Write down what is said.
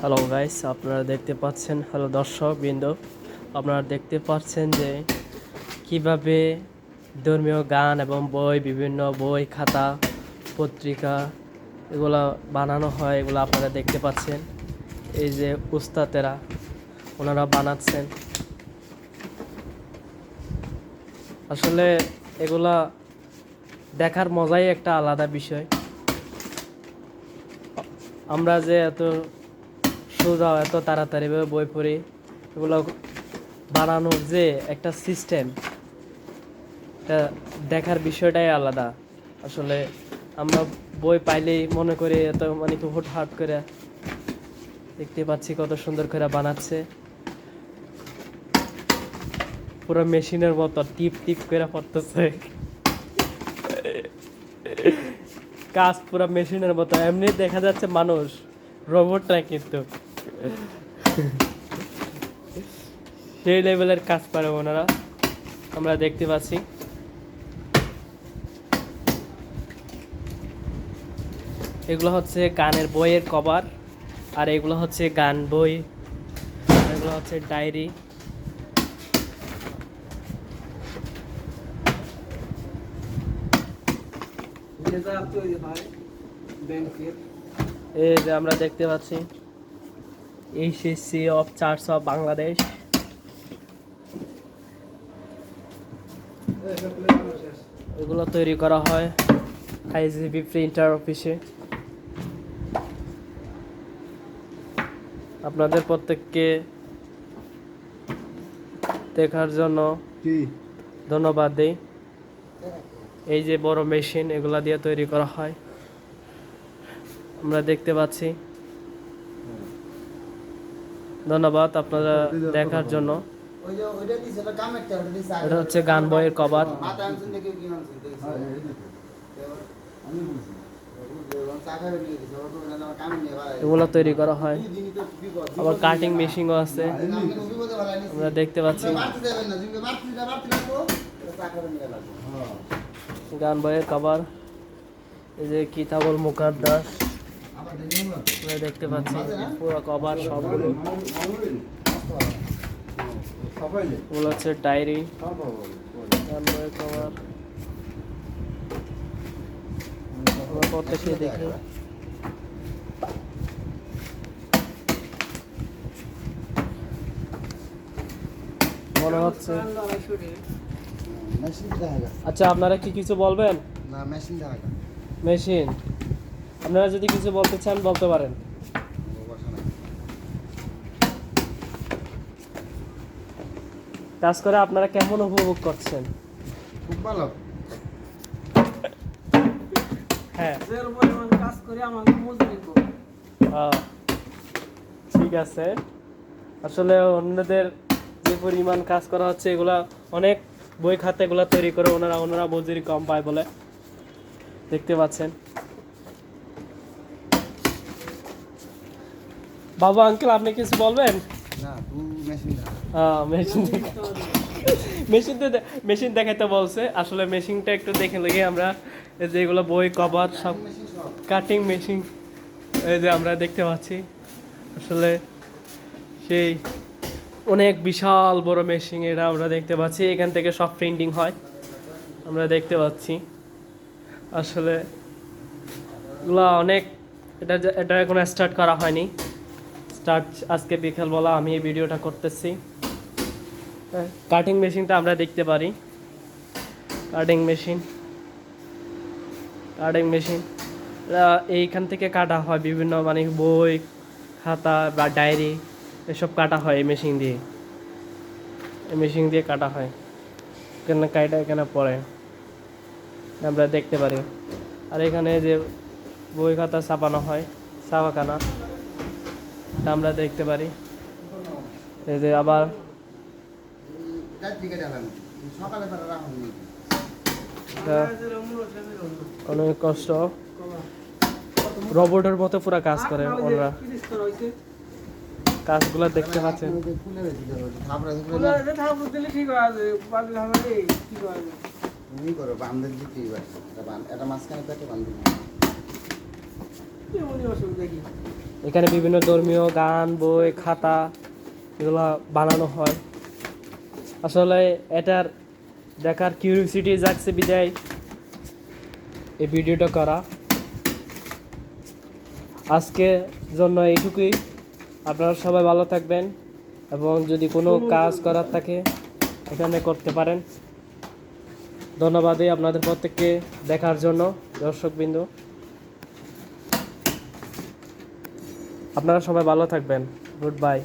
Hello guys, আপনারা দেখতে পাচ্ছেন, হ্যালো দর্শক বৃন্দ, আপনারা দেখতে পাচ্ছেন যে কিভাবে ধর্মীয় গান এবং বই, বিভিন্ন বই, খাতা, পত্রিকা এগুলা বানানো হয়। এগুলো আপনারা দেখতে পাচ্ছেন। এই যে উস্তাদেরা ওনারা বানাচ্ছেন। আসলে এগুলা দেখার মজাই একটা আলাদা বিষয়। আমরা যে এত সোজা এত তাড়াতাড়িভাবে বই পড়ি, এগুলো বানানোর যে একটা সিস্টেম, এটা দেখার বিষয়টাই আলাদা। আসলে আমরা বই পাইলেই মনে করি এত মানে কি হুটহাট করে দেখতে পাচ্ছি কত সুন্দর করে বানাচ্ছে, পুরো মেশিনের মতো টিপ টিপ করে পড়তেছে। কাজ পুরো মেশিনের মতো, এমনি দেখা যাচ্ছে মানুষ, রোবট না কিন্তু সেই লেভেলের কাজ পারে ওনারা, আমরা দেখতে পাচ্ছি। এগুলো হচ্ছে গানের বইয়ের কভার, আর এগুলো হচ্ছে গান বই, এগুলো হচ্ছে ডায়েরি। এই যে আমরা দেখতে পাচ্ছি HSC of church of Bangladesh. এগুলো তৈরি করা হয় আইজিবি প্রিন্টার অফিসে। আপনাদের প্রত্যেককে দেখার জন্য ধন্যবাদ দিই। এই যে বড় মেশিন, এগুলা দিয়ে তৈরি করা হয়, আমরা দেখতে পাচ্ছি। ধন্যবাদ আপনারা দেখার জন্য। এটা হচ্ছে গান বইয়ের কভার। এগুলো তৈরি করা হয়, আবার কাটিং মেশিনও আছে, আমরা দেখতে পাচ্ছি। গান বইয়ের কভার, এই যে কিতাবুল মুকাদ্দাস, আমরা দেখতে পাচ্ছি পুরো কভার সবগুলো। ওগুলো হচ্ছে ডায়েরি, গান বইয়ের কভার। আমরা প্রত্যেকে দেখি। মনে হচ্ছে আচ্ছা, আপনারা কি কিছু বলবেন? না, মেশিন দেখা মেশিন, আপনারা যদি কিছু বলতে চান বলতে পারেন। কাজ করে আপনারা কেমন উপভোগ করছেন? খুব ভালো। হ্যাঁ, কাজ করে আমাকে মজুরি করো। ঠিক আছে। আসলে অন্যদের যে পরিমাণ কাজ করা হচ্ছে, এগুলা অনেক বই খাতা এগুলা তৈরি করে ওনারা মজুরি কম পায় বলে, দেখতে পাচ্ছেন। বাবা, আঙ্কেল, আপনি কিছু বলবেন? না, তুই মেশিন দেখা। মেশিন দেখাইতে বলছে। আসলে মেশিনটা একটু দেখে লেগে আমরা এই যে এগুলো বই কভার সব কাটিং মেশিন, এই যে আমরা দেখতে পাচ্ছি। আসলে সেই অনেক বিশাল বড় মেশিন, এটা আমরা দেখতে পাচ্ছি। এখান থেকে সব প্রিন্টিং হয়, আমরা দেখতে পাচ্ছি। আসলে এগুলা অনেক, এটা এখনো স্টার্ট করা হয়নি। আজকে বিকেলবেলা আমি এই ভিডিওটা করতেছি। কাটিং মেশিনটা আমরা দেখতে পারি, কাটিং মেশিন এইখান থেকে কাটা হয় বিভিন্ন মানে বই খাতা বা ডায়েরি, এসব কাটা হয় এই মেশিন দিয়ে কাটা হয়। এখানে কাইটা এখানে পড়ে, আমরা দেখতে পারি। আর এখানে যে বই খাতা ছাপানো হয়, ছাপাখানা, আমরা দেখতে পারি। এই যে আবার সকালে রাখুন। অনেক কষ্ট, রোবটের মতো পুরো কাজ করে ওরা। কাজগুলো দেখতে পাচ্ছেন। তুমি করো বান্ধব দিতে, এটা মাঝখানে পেটে বান্ধব। এখানে বিভিন্ন ধর্মীয় গান বই খাতা এগুলো বানানো হয়। আসলে এটার দেখার কিউরিওসিটি জাগছে বিদায় এই ভিডিওটা করা। আজকে জন্য এইটুকুই। আপনারা সবাই ভালো থাকবেন এবং যদি কোনো কাজ করার থাকে এখানে করতে পারেন। ধন্যবাদ আপনাদের প্রত্যেককে দেখার জন্য দর্শকবৃন্দ। আপনারা সবাই ভালো থাকবেন। Good bye.